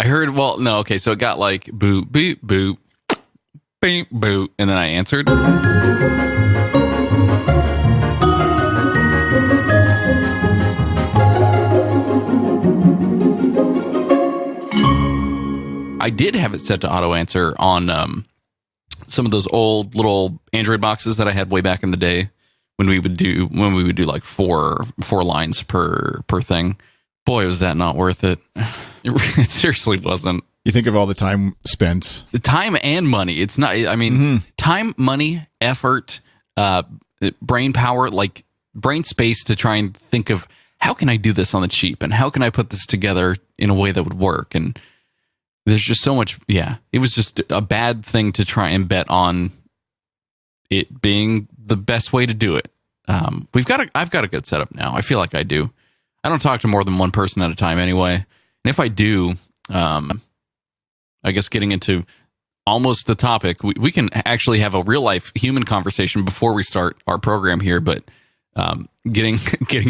I heard, well, no, okay, so it got like boop, beep, boop, beep, boop, and then I answered. I did have it set to auto answer on some of those old little Android boxes that I had way back in the day when we would do like four lines per thing. Boy, was that not worth it. It seriously wasn't. You think of all the time spent. The time and money. It's not, I mean, time, money, effort, brain power, like brain space to try and think of how can I do this on the cheap and how can I put this together in a way that would work. And there's just so much. Yeah, it was just a bad thing to try and bet on it being the best way to do it. I've got a good setup now. I feel like I do. I don't talk to more than one person at a time anyway. And if I do, I guess getting into almost the topic, we can actually have a real life human conversation before we start our program here. But getting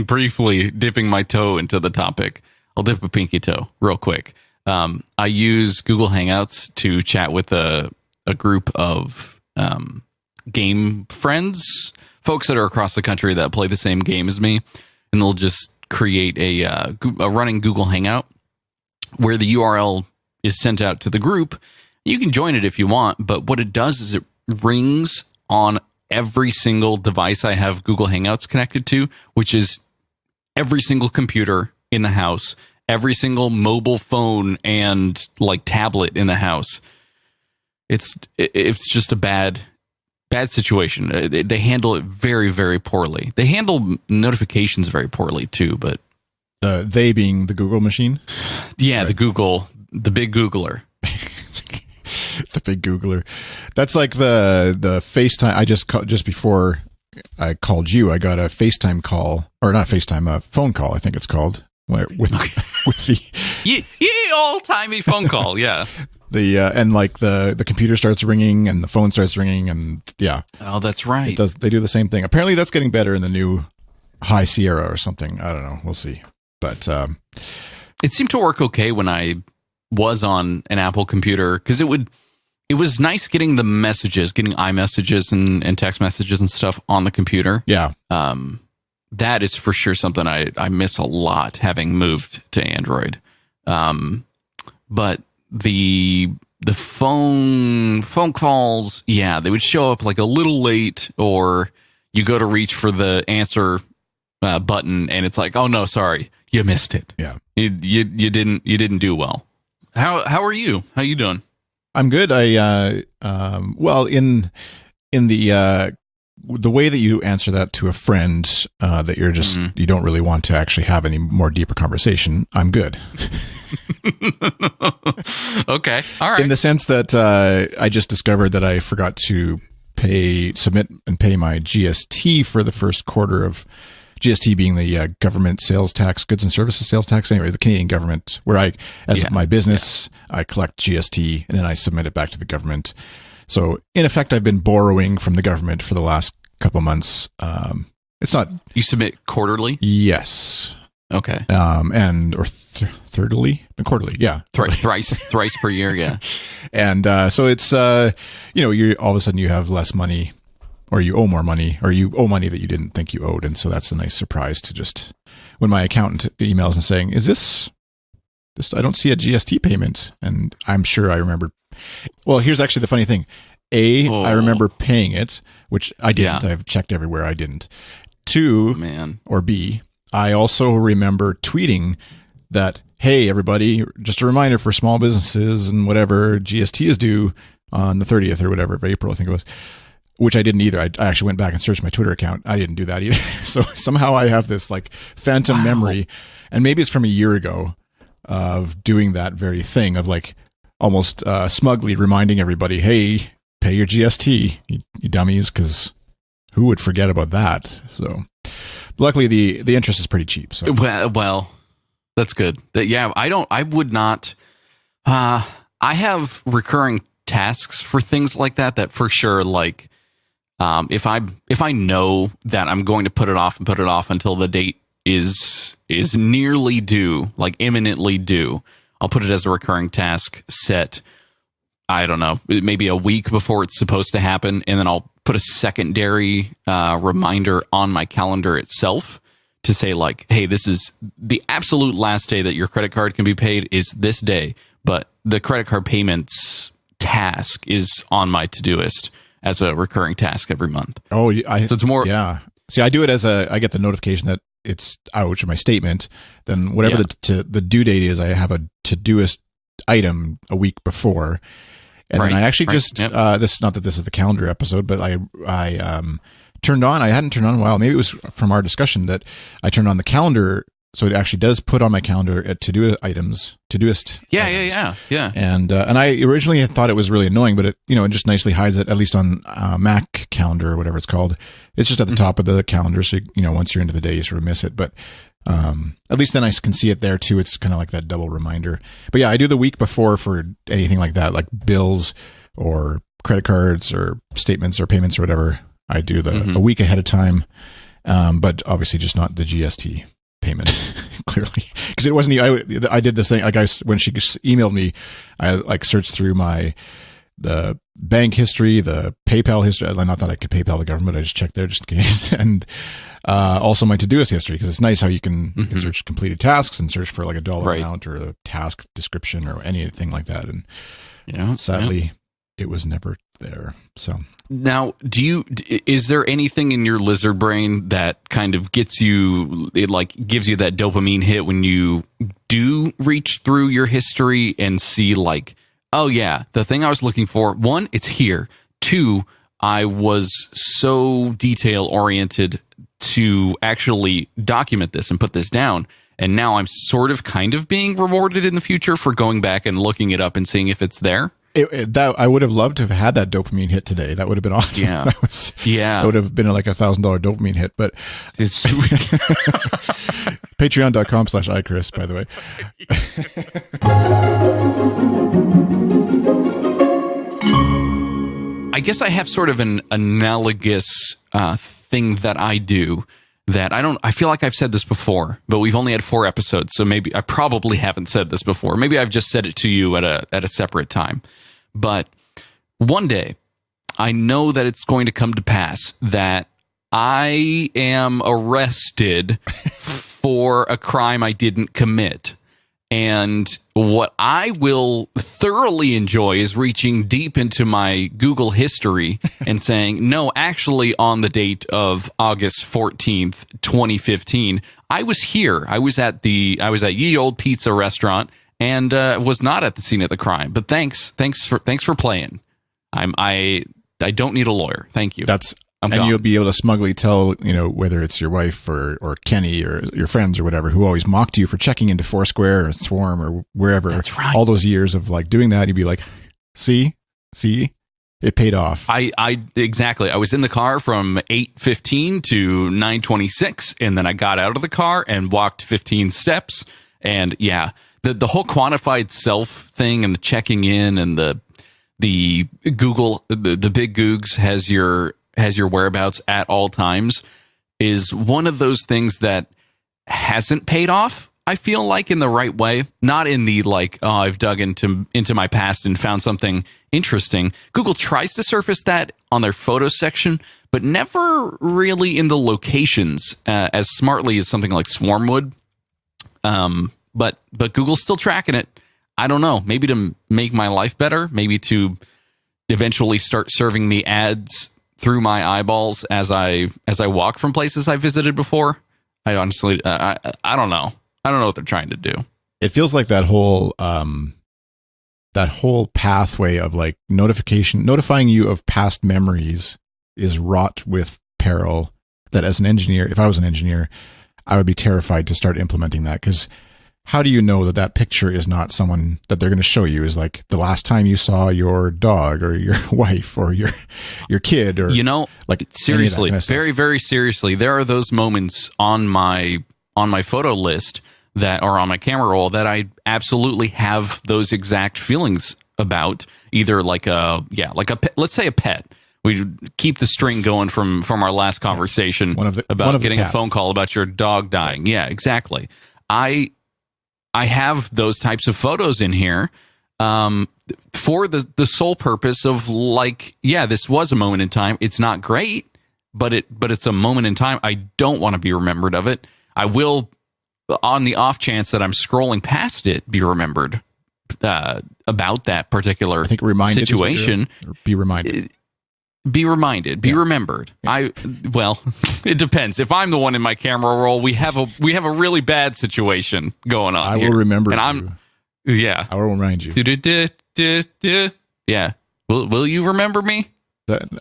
briefly dipping my toe into the topic, I'll dip a pinky toe real quick. I use Google Hangouts to chat with a group of game friends, folks that are across the country that play the same game as me, and they'll just create a running Google Hangout where the URL is sent out to the group. You can join it if you want, but what it does is it rings on every single device I have Google Hangouts connected to, which is every single computer in the house, every single mobile phone and like tablet in the house. It's just a bad situation. They handle it very, very poorly. They handle notifications very poorly too, but they being the Google machine? Yeah, right. The big Googler. The big Googler. That's like the FaceTime. Just before I called you, I got a FaceTime call, or not FaceTime, a phone call, I think it's called. With the old-timey phone call, yeah. And like the computer starts ringing and the phone starts ringing, and yeah. Oh, that's right. They do the same thing. Apparently that's getting better in the new High Sierra or something. I don't know. We'll see. But it seemed to work okay when I was on an Apple computer, because it was nice getting the messages, getting iMessages and text messages and stuff on the computer. Yeah. That is for sure something I miss a lot, having moved to Android. But the phone calls, yeah, they would show up like a little late, or you go to reach for the answer button and it's like, oh no, sorry, you missed it. Yeah, you didn't do well. How are you? How you doing? I'm good. Well, in the way that you answer that to a friend, that you're just, you don't really want to actually have any more deeper conversation, I'm good. Okay. All right. In the sense that I just discovered that I forgot to submit and pay my GST for the first quarter of GST being the government sales tax, goods and services sales tax. Anyway, the Canadian government, where my business, I collect GST and then I submit it back to the government. So in effect, I've been borrowing from the government for the last couple of months. It's not. You submit quarterly? Yes. Okay. Quarterly, yeah. Thrice per year, yeah. And so it's you all of a sudden you have less money, or you owe more money, or you owe money that you didn't think you owed, and so that's a nice surprise to just when my accountant emails and saying, "Is this? I don't see a GST payment," and I'm sure I remember. Well, here's actually the funny thing. I remember paying it, which I didn't. Yeah. I've checked everywhere. I didn't. 2, man. Or B, I also remember tweeting that, hey, everybody, just a reminder for small businesses and whatever, GST is due on the 30th or whatever of April, I think it was, which I didn't either. I actually went back and searched my Twitter account. I didn't do that either. So somehow I have this like phantom memory, and maybe it's from a year ago, of doing that very thing of like almost smugly reminding everybody, hey, pay your GST, you dummies, because who would forget about that? So luckily the interest is pretty cheap. So well, that's good. I would not. I have recurring tasks for things like that for sure, like if I know that I'm going to put it off until the date is nearly due, like imminently due, I'll put it as a recurring task set, I don't know, maybe a week before it's supposed to happen. And then I'll put a secondary reminder on my calendar itself to say like, hey, this is the absolute last day that your credit card can be paid is this day. But the credit card payments task is on my to-doist as a recurring task every month. Oh, so it's more. Yeah. See, I do it as I get the notification that it's out of my statement. Then whatever the due date is, I have a to-doist item a week before. And then I actually this, not that this is the calendar episode, but I turned on, I hadn't turned on in a while. Maybe it was from our discussion that I turned on the calendar. So it actually does put on my calendar at to-do items, Todoist. Yeah. And I originally thought it was really annoying, but it just nicely hides it, at least on Mac calendar or whatever it's called. It's just at the top of the calendar. So, once you're into the day, you sort of miss it. But at least then I can see it there too. It's kind of like that double reminder. But yeah, I do the week before for anything like that, like bills or credit cards or statements or payments or whatever. I do a week ahead of time. But obviously just not the GST payment clearly, because it wasn't. I did this thing like when she emailed me, I like searched through the bank history, the PayPal history. Not that I could PayPal the government, I just checked there just in case, and also my Todoist history, because it's nice how you can search completed tasks and search for like a dollar amount or the task description or anything like that. And sadly, it was never there. So now, is there anything in your lizard brain that kind of gives you that dopamine hit when you do reach through your history and see like, oh yeah, the thing I was looking for, one, it's here. Two, I was so detail oriented to actually document this and put this down. And now I'm sort of kind of being rewarded in the future for going back and looking it up and seeing if it's there. I would have loved to have had that dopamine hit today. That would have been awesome. Yeah. That would have been like $1,000 dopamine hit, but it's patreon.com/iChris, by the way. I guess I have sort of an analogous thing that I do that I feel like I've said this before, but we've only had 4 episodes, so maybe I probably haven't said this before. Maybe I've just said it to you at a separate time. But one day, I know that it's going to come to pass that I am arrested for a crime I didn't commit. And what I will thoroughly enjoy is reaching deep into my Google history and saying, no, actually on the date of August 14th, 2015, I was here. I was at Ye Old Pizza Restaurant and was not at the scene of the crime. But thanks for playing. I don't need a lawyer. Thank you. And you'll be able to smugly tell, whether it's your wife or Kenny or your friends or whatever, who always mocked you for checking into Foursquare or Swarm or wherever. That's right. All those years of like doing that, you'd be like, see, it paid off. Exactly. I was in the car from 8:15 to 9:26, and then I got out of the car and walked 15 steps. And yeah, the whole quantified self thing and the checking in and the Google, the big Googs has your whereabouts at all times is one of those things that hasn't paid off, I feel like, in the right way. Not in the like, oh, I've dug into my past and found something interesting. Google tries to surface that on their photo section, but never really in the locations as smartly as something like Swarm would. But Google's still tracking it. I don't know, maybe to make my life better, maybe to eventually start serving the ads through my eyeballs as I walk from places I visited before. I honestly, I don't know. I don't know what they're trying to do. It feels like that whole pathway of like notifying you of past memories is wrought with peril. That as an engineer, if I was an engineer, I would be terrified to start implementing that, because how do you know that picture is not someone that they're going to show you is like the last time you saw your dog or your wife or your kid, or like seriously, kind of very, very seriously, there are those moments on my photo list that are on my camera roll that I absolutely have those exact feelings about. Either like a pet, let's say a pet. We keep the string going from our last conversation about getting a phone call about your dog dying. Yeah, exactly. I have those types of photos in here for the sole purpose of like, yeah, this was a moment in time. It's not great, but it's a moment in time. I don't want to be remembered of it. I will, on the off chance that I'm scrolling past it, be remembered about that particular situation. Be reminded. Be reminded. Be remembered. Yeah. Well, it depends. If I'm the one in my camera roll, we have a really bad situation going on. I will remember. And I will remind you. Yeah. Will you remember me?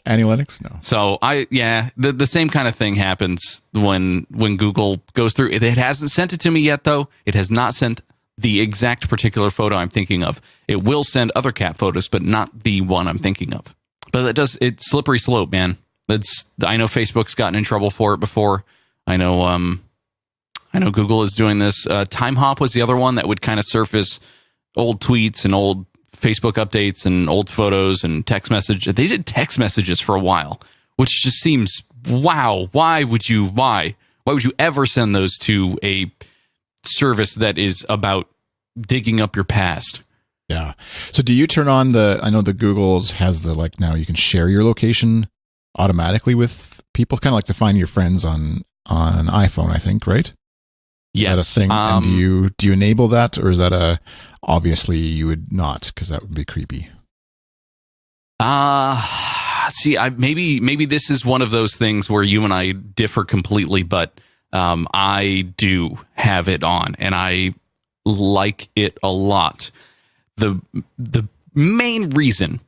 Annie Lennox? No. So the same kind of thing happens when Google goes through. It hasn't sent it to me yet, though. It has not sent the exact particular photo I'm thinking of. It will send other cat photos, but not the one I'm thinking of. But it's slippery slope, man. I know Facebook's gotten in trouble for it before. I know Google is doing this. Time Hop was the other one that would kind of surface old tweets and old Facebook updates and old photos and text message. They did text messages for a while, which just seems, wow. Why would you ever send those to a service that is about digging up your past? Yeah. So do you turn on I know the Google's has now you can share your location automatically with people, kind of like to find your friends on an iPhone, I think, right? Yes. Is that a thing? And do you enable that, or is that obviously you would not, because that would be creepy? See, maybe this is one of those things where you and I differ completely, but I do have it on, and I like it a lot. The main reason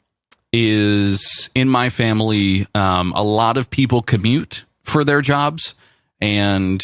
is, in my family, a lot of people commute for their jobs, and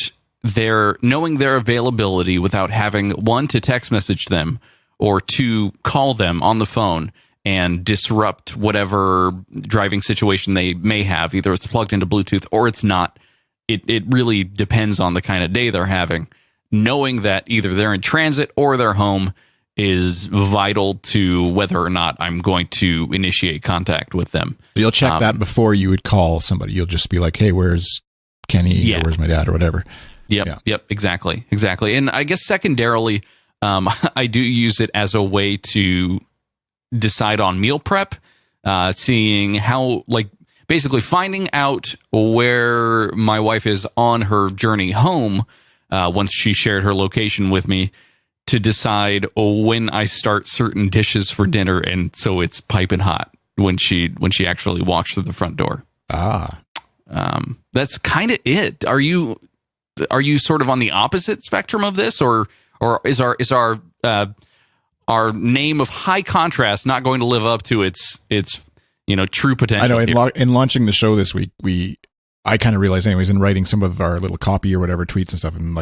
knowing their availability without having, one, to text message them, or two, call them on the phone and disrupt whatever driving situation they may have. Either it's plugged into Bluetooth or it's not. It really depends on the kind of day they're having. Knowing that either they're in transit or they're home is vital to whether or not I'm going to initiate contact with them. You'll check that before you would call somebody. You'll just be like, hey, where's Kenny? Or where's my dad, or whatever. Yep, exactly. And I guess secondarily, I do use it as a way to decide on meal prep, seeing how, basically finding out where my wife is on her journey home once she shared her location with me, to decide when I start certain dishes for dinner, and so it's piping hot when she actually walks through the front door. That's kind of it. Are you sort of on the opposite spectrum of this, or is our name of high contrast not going to live up to its true potential? I know in launching the show this week, I kind of realized, anyways, in writing some of our little copy or whatever tweets and stuff, and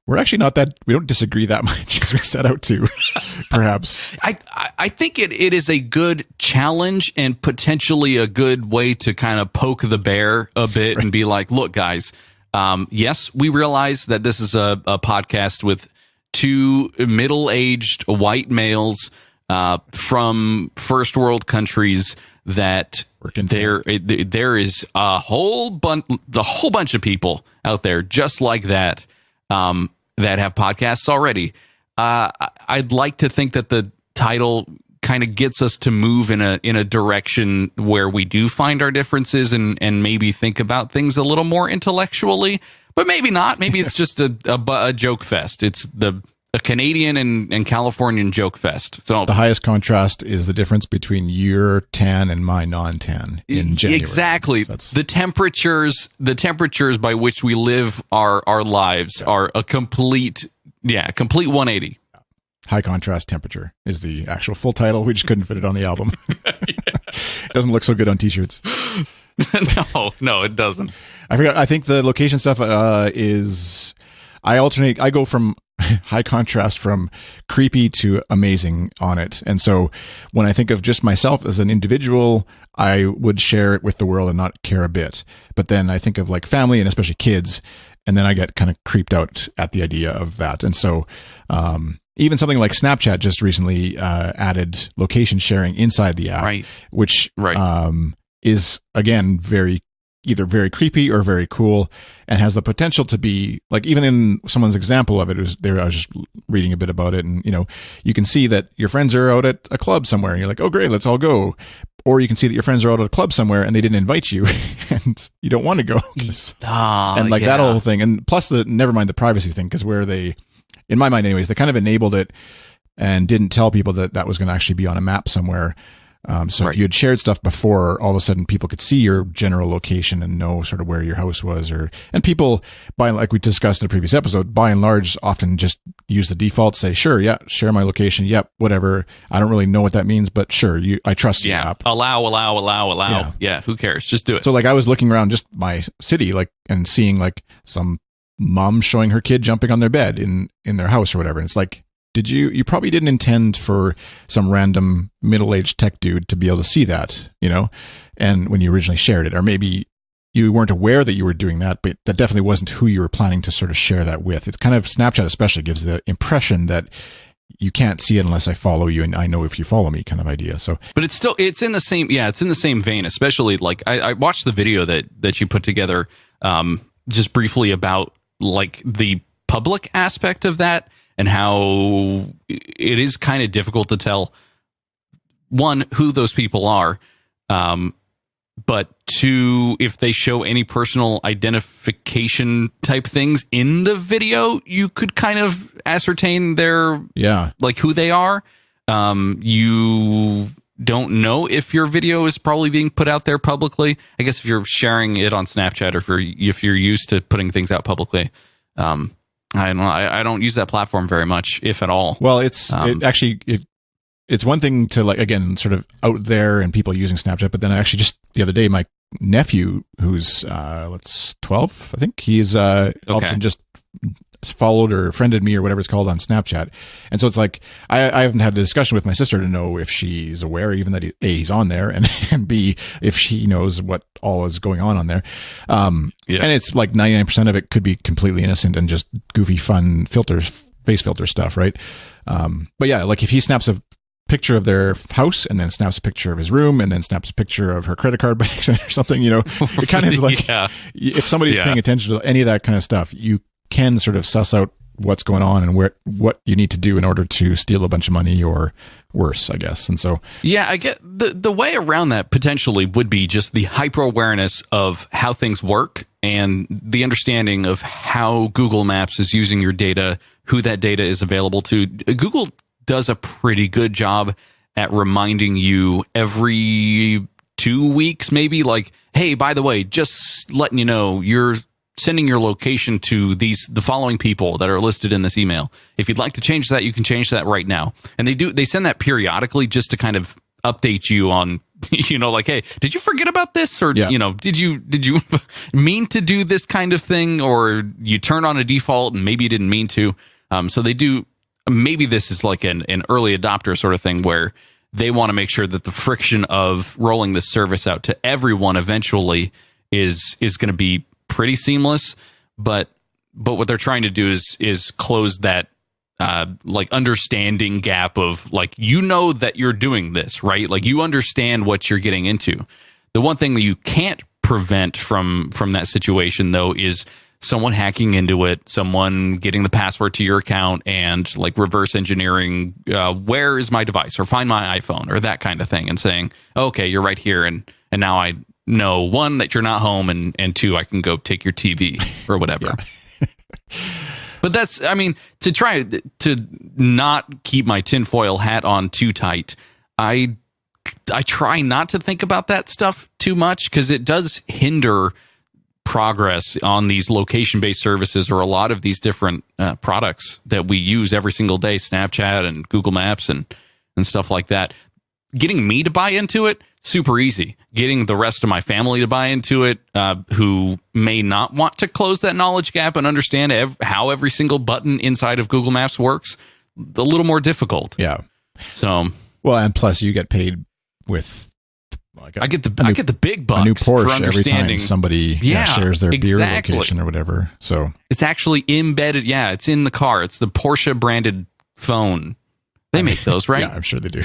we're actually we don't disagree that much as we set out to, perhaps. I think it is a good challenge and potentially a good way to kind of poke the bear a bit, right, and be like, look, guys, yes, we realize that this is a podcast with two middle-aged white males from first world countries, that there is a whole bunch of people out there just like that, that have podcasts already. I'd like to think that the title kind of gets us to move in a direction where we do find our differences and maybe think about things a little more intellectually, but maybe not. Maybe it's just a joke fest. It's a Canadian and Californian joke fest. So the highest contrast is the difference between your tan and my non-tan in January. Exactly. The temperatures by which we live our lives are a complete 180. High contrast temperature is the actual full title. We just couldn't fit it on the album. It doesn't look so good on t-shirts. No, it doesn't. I forgot. I think the location stuff is, I alternate. I go from high contrast from creepy to amazing on it. And so when I think of just myself as an individual, I would share it with the world and not care a bit. But then I think of family and especially kids, and then I get kind of creeped out at the idea of that. And so even something like Snapchat just recently added location sharing inside the app, right, which is, again, very either very creepy or very cool, and has the potential to be like, even in someone's example of it, I was just reading a bit about it, and you can see that your friends are out at a club somewhere and you're like, oh great, let's all go. Or you can see that your friends are out at a club somewhere and they didn't invite you and you don't want to go. And like that whole thing. And plus never mind the privacy thing, because where they, in my mind anyways, they kind of enabled it and didn't tell people that that was going to actually be on a map somewhere. So if you had shared stuff before, all of a sudden people could see your general location and know sort of where your house was, and people, like we discussed in a previous episode, by and large often just use the default, say, sure, yeah, share my location. Yep. Whatever. I don't really know what that means, but sure. I trust you. Yeah. Allow. Yeah. Who cares? Just do it. So like I was looking around just my city, like, and seeing like some mom showing her kid jumping on their bed in their house or whatever. And it's like, you probably didn't intend for some random middle-aged tech dude to be able to see that, and when you originally shared it, or maybe you weren't aware that you were doing that, but that definitely wasn't who you were planning to sort of share that with. It's kind of, Snapchat especially gives the impression that you can't see it unless I follow you and I know if you follow me kind of idea. So, but it's in the same vein, especially like I watched the video that you put together, just briefly about like the public aspect of that, and how it is kind of difficult to tell, one, who those people are, but two, if they show any personal identification type things in the video, you could kind of ascertain like who they are. You don't know if your video is probably being put out there publicly. I guess if you're sharing it on Snapchat, or if you're used to putting things out publicly, I don't know. I don't use that platform very much, if at all. Well, it's one thing to, like, again, sort of out there and people using Snapchat, but then actually just the other day, my nephew, who's 12, I think, he's all of a sudden just followed or friended me or whatever it's called on Snapchat. And so it's like, I haven't had a discussion with my sister to know if she's aware even that he's on there, and B, if she knows what all is going on there. And it's like 99% of it could be completely innocent and just goofy, fun face filter stuff. Right. But yeah, like if he snaps a picture of their house and then snaps a picture of his room and then snaps a picture of her credit card bags or something, it kind of is like, if somebody's paying attention to any of that kind of stuff, you can sort of suss out what's going on and what you need to do in order to steal a bunch of money or worse, I guess. And so, yeah, I get the way around that potentially would be just the hyper awareness of how things work and the understanding of how Google Maps is using your data, who that data is available to. Google does a pretty good job at reminding you every 2 weeks, maybe, like, hey, by the way, just letting you know, you're sending your location to the following people that are listed in this email. If you'd like to change that, you can change that right now. And they send that periodically just to kind of update you on, like, hey, did you forget about this? Or, did you mean to do this kind of thing? Or you turn on a default and maybe you didn't mean to. So they do, maybe this is like an early adopter sort of thing where they want to make sure that the friction of rolling this service out to everyone eventually is going to be pretty seamless, but what they're trying to do is close that like understanding gap of, like, that you're doing this, right? Like, you understand what you're getting into. The one thing that you can't prevent from that situation, though, is someone hacking into it, someone getting the password to your account and, like, reverse engineering where is my device, or find my iPhone, or that kind of thing, and saying, okay, you're right here, and now I know, one, that you're not home, and two, I can go take your TV or whatever. But that's, I mean, to try to not keep my tinfoil hat on too tight, I try not to think about that stuff too much, because it does hinder progress on these location-based services, or a lot of these different products that we use every single day, Snapchat and Google Maps and stuff like that. Getting me to buy into it, super easy. Getting the rest of my family to buy into it, who may not want to close that knowledge gap and understand how every single button inside of Google Maps works, a little more difficult. Yeah. So, well, and plus you get paid with, like, I get the big bucks, a new Porsche for every time somebody shares their beer location or whatever. So it's actually embedded. Yeah, it's in the car. It's the Porsche branded phone. They make those, right? Yeah, I'm sure they do.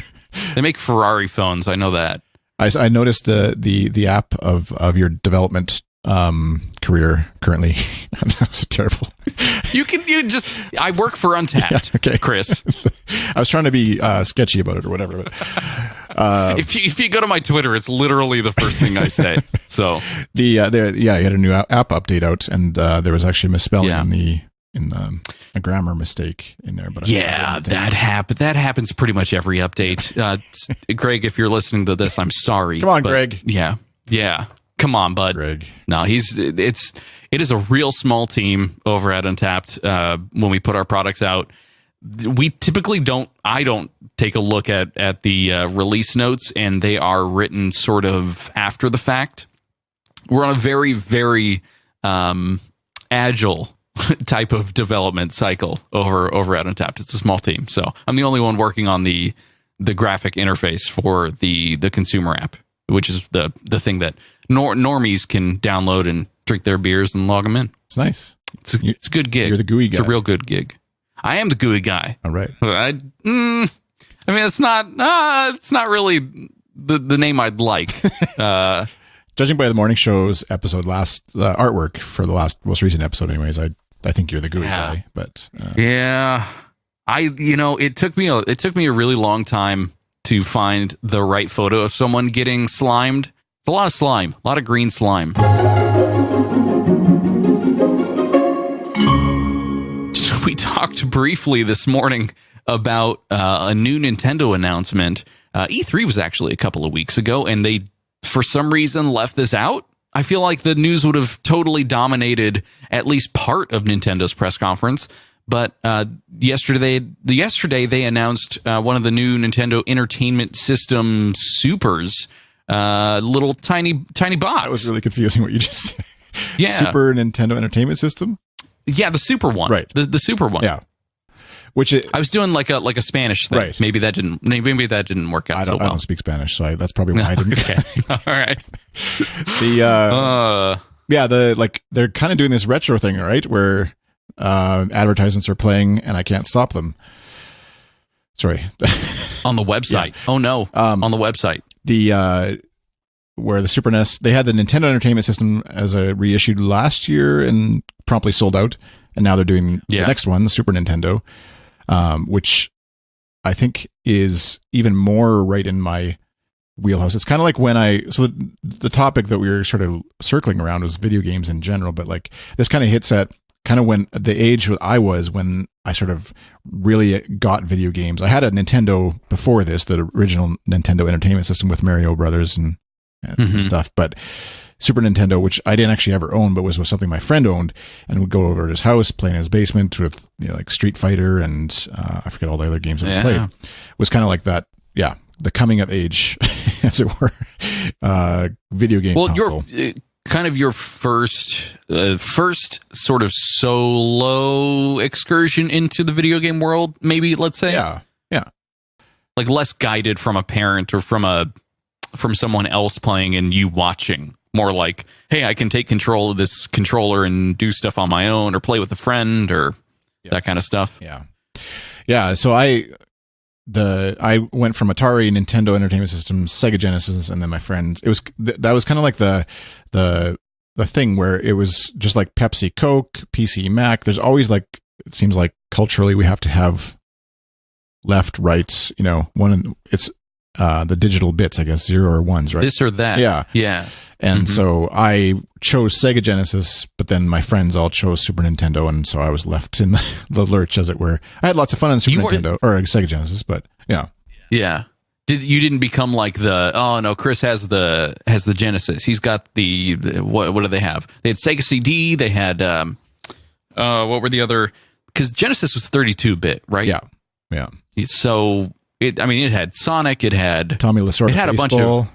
They make Ferrari phones. I know that. I noticed the app of your development career currently. That was terrible. I work for Untapped, okay. Chris. I was trying to be sketchy about it or whatever. But, if you go to my Twitter, it's literally the first thing I say. So you had a new app update out, and there was actually a misspelling in a grammar mistake in there. But that happens pretty much every update. Greg, if you're listening to this, I'm sorry. Come on, Greg. Yeah. Come on, bud. Greg. No, it is a real small team over at Untapped. When we put our products out, we typically I don't take a look at the release notes, and they are written sort of after the fact. We're on a very, very agile type of development cycle over at Untapped. It's a small team, so I'm the only one working on the graphic interface for the consumer app, which is the thing that normies can download and drink their beers and log them in. It's nice. It's a good gig. You're the GUI guy. It's a real good gig. I am the GUI guy. All right. I mean, it's not really the name I'd like. Judging by the morning show's episode artwork for the most recent episode, anyways, I think you're the GUI guy. But it took me a really long time to find the right photo of someone getting slimed. It's a lot of slime, a lot of green slime. We talked briefly this morning about a new Nintendo announcement. E3 was actually a couple of weeks ago, and they, for some reason, left this out. I feel like the news would have totally dominated at least part of Nintendo's press conference. But yesterday they announced one of the new Nintendo Entertainment System Supers, little tiny box. That was really confusing what you just said. Yeah. Super Nintendo Entertainment System? Yeah, the super one. Right. The super one. Yeah. I was doing like a Spanish thing. Right. Maybe that didn't work out so well. I don't speak Spanish, so that's probably why I didn't. Okay. All right. They're kind of doing this retro thing, right? Where advertisements are playing and I can't stop them. Sorry. On the website. Yeah. Oh no. On the website. Where the Super NES, they had the Nintendo Entertainment System as a reissued last year and promptly sold out. And now they're doing the next one, the Super Nintendo, which I think is even more right in my wheelhouse. It's kind of like when the topic that we were sort of circling around was video games in general, but like this kind of hits at kind of when the age I was when I sort of really got video games. I had a Nintendo before this, the original Nintendo Entertainment System with Mario Brothers and stuff, but Super Nintendo, which I didn't actually ever own, but was something my friend owned, and would go over to his house, play in his basement with like Street Fighter and I forget all the other games that we played. It was kind of like that, the coming of age, as it were, video game console. Your kind of your first sort of solo excursion into the video game world, maybe, let's say. Yeah. Like less guided from a parent or from someone else playing and you watching. More like, hey, I can take control of this controller and do stuff on my own or play with a friend or that kind of stuff. Yeah. So I went from Atari, Nintendo Entertainment System, Sega Genesis, and then my friend. It was that was kind of like the thing where it was just like Pepsi, Coke, PC, Mac. There's always like, it seems like culturally we have to have left, right. It's the digital bits, I guess, 0 or 1s, right? This or that. Yeah. And so I chose Sega Genesis, but then my friends all chose Super Nintendo, and so I was left in the lurch, as it were. I had lots of fun on Super Nintendo or Sega Genesis, but yeah. You didn't become like Chris has the Genesis. He's got the what do they have? They had Sega CD. They had what were the other? Because Genesis was 32-bit, right? Yeah. So it had Sonic. It had Tommy Lasorda. It had baseball. a bunch of.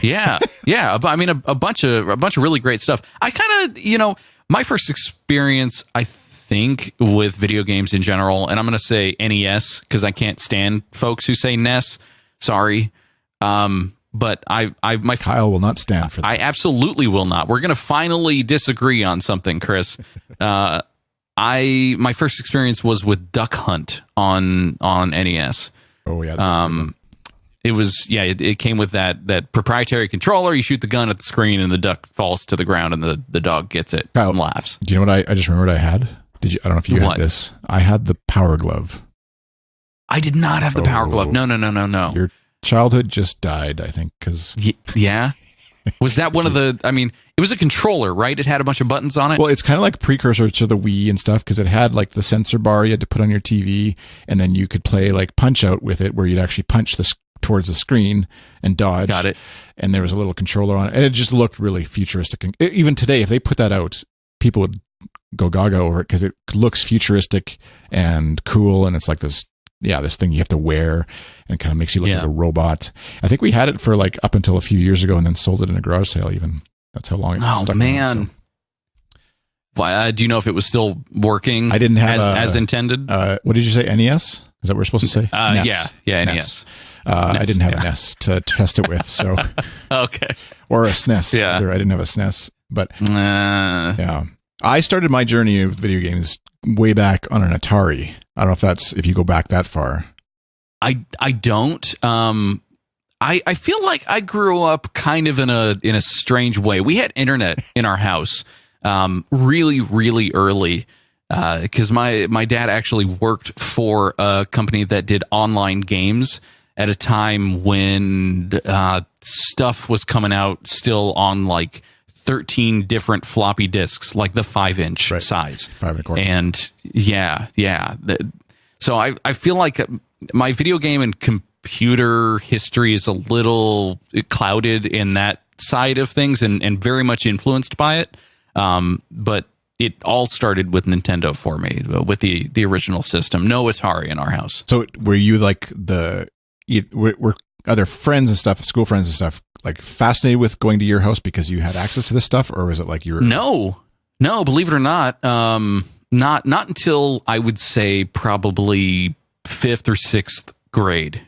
Yeah. I mean, a bunch of really great stuff. I kind of, my first experience, I think, with video games in general, and I'm going to say NES because I can't stand folks who say NES. Sorry. But Kyle will not stand for that. I absolutely will not. We're going to finally disagree on something, Chris. My first experience was with Duck Hunt on NES. Oh yeah. It came with that proprietary controller. You shoot the gun at the screen, and the duck falls to the ground, and the dog gets it and laughs. Do you know what I just remembered I had? I don't know if you had this. I had the Power Glove. I did not have the Power Glove. No. Your childhood just died, I think, because... Yeah? Was that one of the... I mean, it was a controller, right? It had a bunch of buttons on it? Well, it's kind of like precursor to the Wii and stuff, because it had like the sensor bar you had to put on your TV, and then you could play like Punch-Out with it, where you'd actually punch towards the screen and dodge. Got it. And there was a little controller on it, and it just looked really futuristic. And even today, if they put that out, people would go gaga over it, because it looks futuristic and cool, and it's like this thing you have to wear, and kind of makes you look like a robot. I think we had it for like up until a few years ago, and then sold it in a garage sale even. That's how long it was stuck man. around, so. Why, do you know if it was still working? I didn't have as intended. What did you say? NES? Is that what we're supposed to say? NES. NES. I didn't have a NES to test it with, so okay. Or a SNES. Yeah. Either. I didn't have a SNES, but yeah. I started my journey of video games way back on an Atari. I don't know if you go back that far. I don't. I feel like I grew up kind of in a strange way. We had internet in our house really, really early, because my dad actually worked for a company that did online games at a time when stuff was coming out still on like 13 different floppy disks, like the 5-inch size. 5.25. And yeah. So I feel like my video game and computer history is a little clouded in that side of things, and very much influenced by it. But it all started with Nintendo for me, with the original system. No Atari in our house. So were you like were other friends and stuff, school friends and stuff, like fascinated with going to your house because you had access to this stuff, or was it like you were... No, believe it or not, not until I would say probably 5th or 6th grade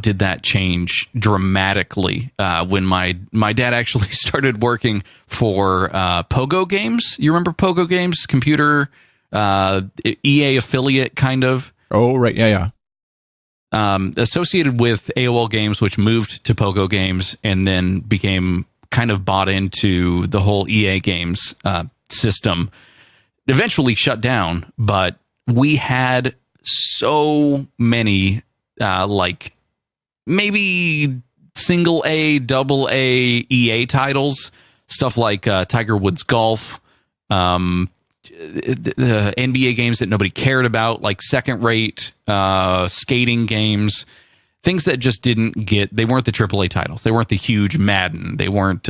did that change dramatically, when my dad actually started working for Pogo Games. You remember Pogo Games? Computer EA affiliate, kind of. Oh, right. Yeah. Associated with AOL Games, which moved to Pogo Games and then became kind of bought into the whole EA Games system. Eventually shut down, but we had so many like maybe single A, double A EA titles, stuff like Tiger Woods Golf, the NBA games that nobody cared about, like second-rate skating games, things that just they weren't the AAA titles. They weren't the huge Madden. They weren't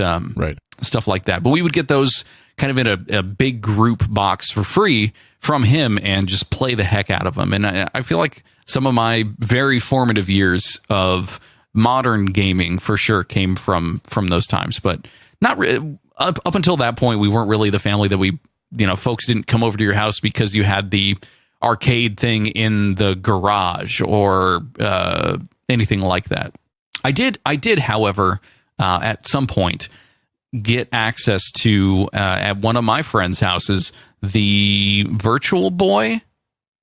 stuff like that. But we would get those kind of in a big group box for free from him and just play the heck out of them. And I feel like some of my very formative years of modern gaming for sure came from those times. But not up until that point, we weren't really the family that folks didn't come over to your house because you had the arcade thing in the garage or anything like that. I did, however, at some point get access to, at one of my friends' houses, the Virtual Boy,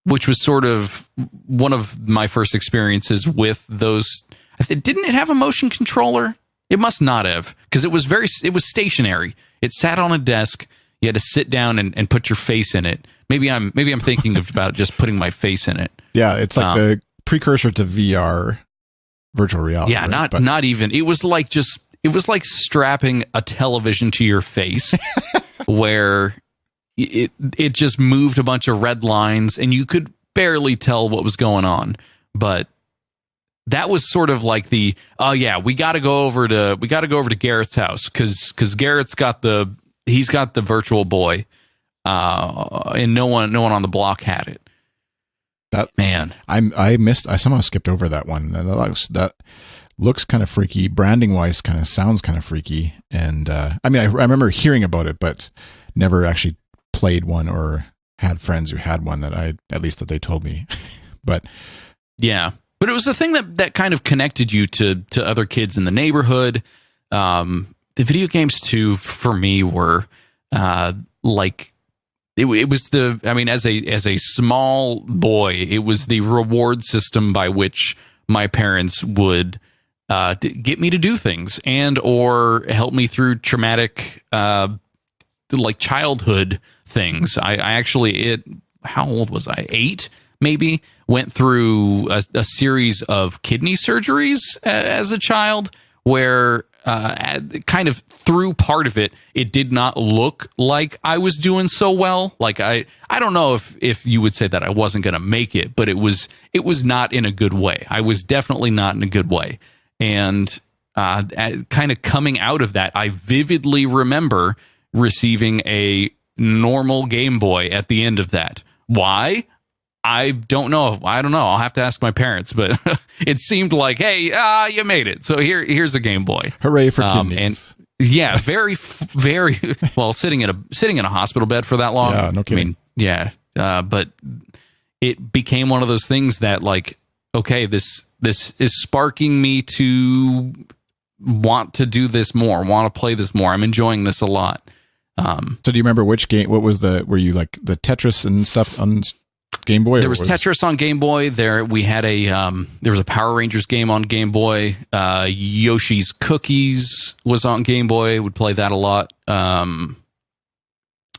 which was sort of one of my first experiences with those. Didn't it have a motion controller? It must not have, because it was stationary. It sat on a desk. You had to sit down and put your face in it. Maybe I'm thinking about just putting my face in it. Yeah, it's like the precursor to VR, virtual reality. Yeah, right? not even. It was like strapping a television to your face, where it just moved a bunch of red lines, and you could barely tell what was going on. But that was sort of like we got to go over to Garrett's house because Garrett's got the Virtual Boy, and no one on the block had it. I somehow skipped over that one. That looks kind of freaky. Branding wise, kind of sounds kind of freaky. And I remember hearing about it, but never actually played one or had friends who had one that they told me. But yeah, but it was the thing that kind of connected you to other kids in the neighborhood. The video games too, for me, were like it was as a small boy, it was the reward system by which my parents would get me to do things and or help me through traumatic like childhood things. I actually, how old was I? 8, maybe. Went through a series of kidney surgeries as a child where kind of through part of it, it did not look like I was doing so well. Like I don't know if you would say that I wasn't going to make it, but it was not in a good way. I was definitely not in a good way. And kind of coming out of that, I vividly remember receiving a normal Game Boy at the end of that. Why? I don't know. I'll have to ask my parents, but it seemed like, hey, you made it. So here's a Game Boy. Hooray for kidneys. And yeah, very, very well, sitting in a hospital bed for that long. Yeah, no kidding. I mean, yeah. But it became one of those things that like, okay, this is sparking me to want to do this more, want to play this more. I'm enjoying this a lot. So do you remember which game, were you like the Tetris and stuff on Game Boy? There was Tetris on Game Boy. We had there was a Power Rangers game on Game Boy. Yoshi's Cookies was on Game Boy. Would play that a lot.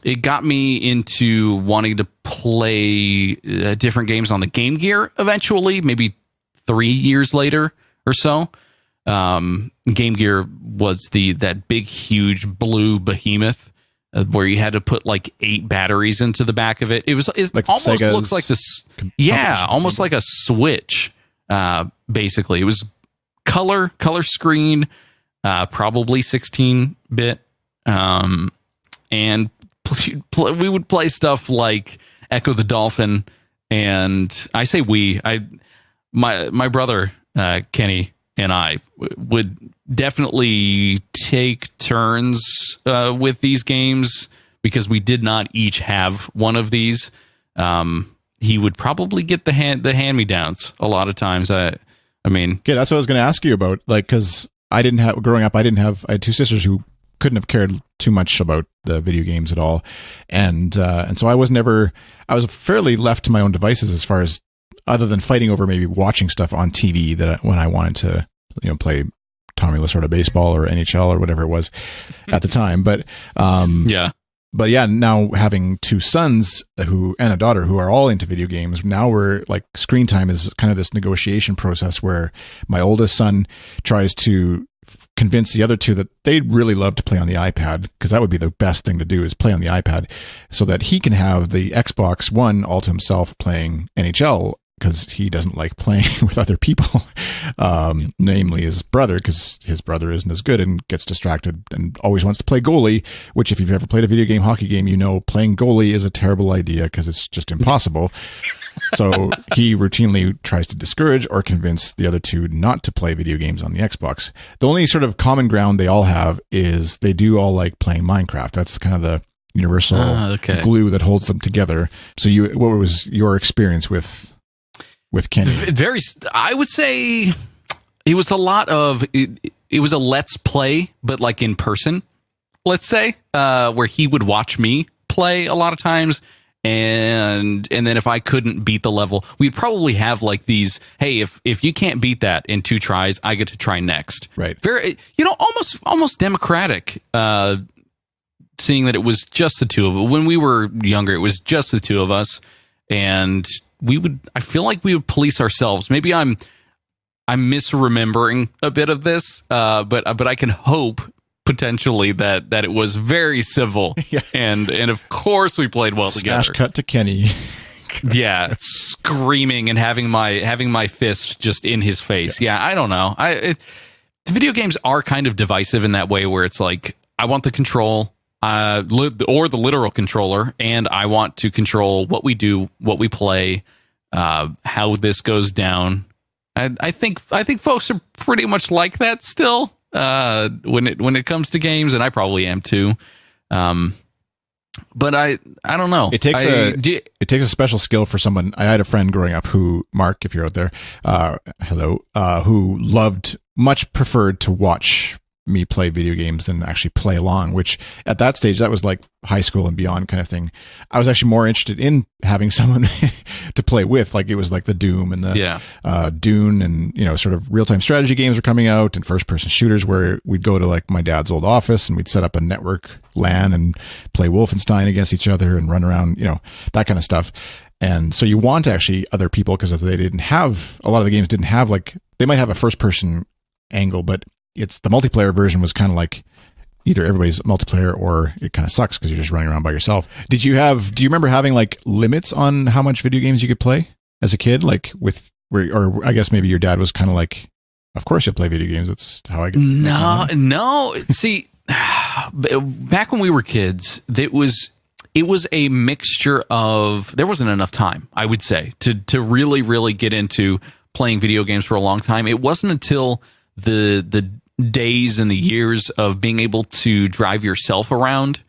It got me into wanting to play different games on the Game Gear eventually, maybe 3 years later or so. Game Gear was that big, huge blue behemoth where you had to put like 8 batteries into the back of it. It like almost Sega's looks like this. Yeah, almost like a Switch. Basically, it was color screen, probably 16-bit, and we would play stuff like Echo the Dolphin, and I say my brother Kenny and I would definitely take turns with these games because we did not each have one of these. He would probably get the hand-me-downs a lot of times. I mean, yeah, that's what I was going to ask you about. Like, because growing up, I had 2 sisters who couldn't have cared too much about the video games at all, and so I was fairly left to my own devices as far as, other than fighting over maybe watching stuff on TV when I wanted to, play Tommy Lasorda baseball or NHL or whatever it was at the time. But now having 2 sons and a daughter who are all into video games, now we're like, screen time is kind of this negotiation process where my oldest son tries to convince the other 2 that they'd really love to play on the iPad, because that would be the best thing to do, is play on the iPad, so that he can have the Xbox One all to himself playing NHL, because he doesn't like playing with other people, namely his brother, because his brother isn't as good and gets distracted and always wants to play goalie, which if you've ever played a video game, hockey game, playing goalie is a terrible idea because it's just impossible. So he routinely tries to discourage or convince the other 2 not to play video games on the Xbox. The only sort of common ground they all have is they do all like playing Minecraft. That's kind of the universal glue that holds them together. So what was your experience with Kenny? I would say it was a lot of it was a let's play, but like in person, let's say, where he would watch me play a lot of times, and then if I couldn't beat the level, we'd probably have like these, hey, if you can't beat that in 2 tries, I get to try next. Right. Very, almost democratic, seeing that it was just the 2 of us. When we were younger, it was just the 2 of us, and I feel like we would police ourselves. Maybe I'm misremembering a bit of this, but I can hope potentially that it was very civil. Yeah. And of course we played well together. Smash cut to Kenny. Yeah, screaming and having my fist just in his face. Yeah, I don't know. Video games are kind of divisive in that way, where it's like, I want the control, or the literal controller, and I want to control what we do, what we play, how this goes down. I think folks are pretty much like that still when it comes to games, and I probably am too. But I don't know. It takes a special skill for someone. I had a friend growing up who, Mark, if you're out there, hello, who much preferred to watch me play video games than actually play along, which at that stage, that was like high school and beyond kind of thing. I was actually more interested in having someone to play with. Like it was like the Doom and the Dune and, sort of real-time strategy games were coming out and first-person shooters where we'd go to like my dad's old office and we'd set up a network LAN and play Wolfenstein against each other and run around, that kind of stuff. And so you want actually other people because if they didn't have, a lot of the games didn't have like, they might have a first-person angle, but it's the multiplayer version was kind of like either everybody's multiplayer or it kind of sucks because you're just running around by yourself. Do you remember having like limits on how much video games you could play as a kid? Like or I guess maybe your dad was kind of like, of course you'll play video games. That's how I get. No. See, back when we were kids, it was a mixture of, there wasn't enough time, I would say, to really, really get into playing video games for a long time. It wasn't until the days and the years of being able to drive yourself around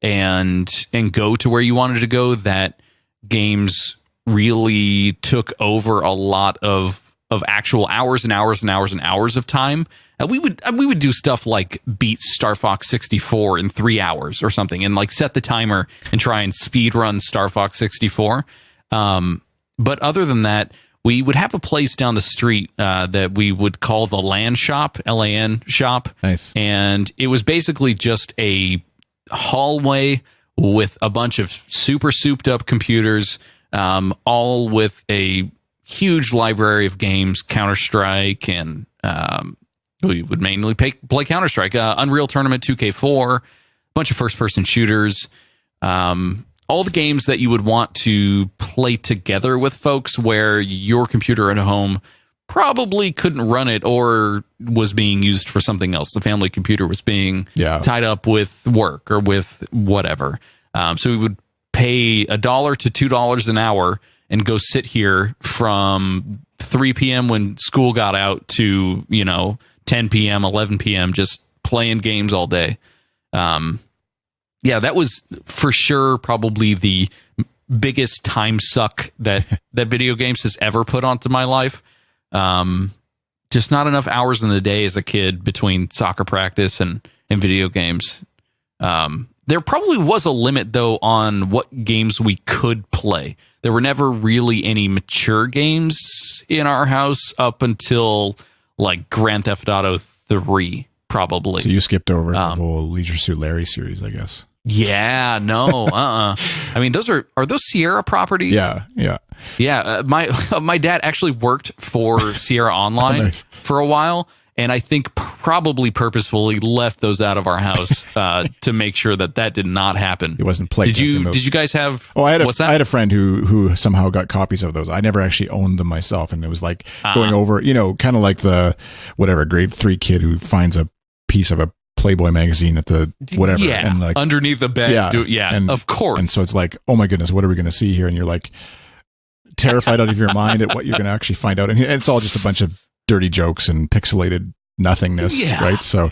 and go to where you wanted to go that games really took over a lot of actual hours and hours and hours and hours of time. And we would do stuff like beat Star Fox 64 in 3 hours or something and like set the timer and try and speed run Star Fox 64. But other than that, we would have a place down the street that we would call the LAN shop, LAN shop. Nice. And it was basically just a hallway with a bunch of super souped up computers, all with a huge library of games, Counter-Strike, and we would mainly play Counter-Strike, Unreal Tournament 2K4, a bunch of first-person shooters, all the games that you would want to play together with folks where your computer at home probably couldn't run it or was being used for something else. The family computer was being tied up with work or with whatever. So we would pay $1 to $2 an hour and go sit here from 3 p.m. when school got out to, 10 p.m., 11 p.m., just playing games all day. That was for sure probably the biggest time suck that video games has ever put onto my life. Just not enough hours in the day as a kid between soccer practice and video games. There probably was a limit, though, on what games we could play. There were never really any mature games in our house up until, like, Grand Theft Auto 3, probably. So you skipped over the whole Leisure Suit Larry series, I guess. Yeah, no, I mean, are those Sierra properties? Yeah. Yeah, my dad actually worked for Sierra Online for a while, and I think probably purposefully left those out of our house to make sure that did not happen. It wasn't playtesting those. Did you guys have? Oh, I had a friend who somehow got copies of those. I never actually owned them myself, and it was like going over, kind of like the whatever grade 3 kid who finds a piece of a Playboy magazine at the whatever, and like underneath the bed. And, of course. And so it's like, oh my goodness, what are we going to see here? And you're like terrified out of your mind at what you're going to actually find out. And it's all just a bunch of dirty jokes and pixelated nothingness, right? So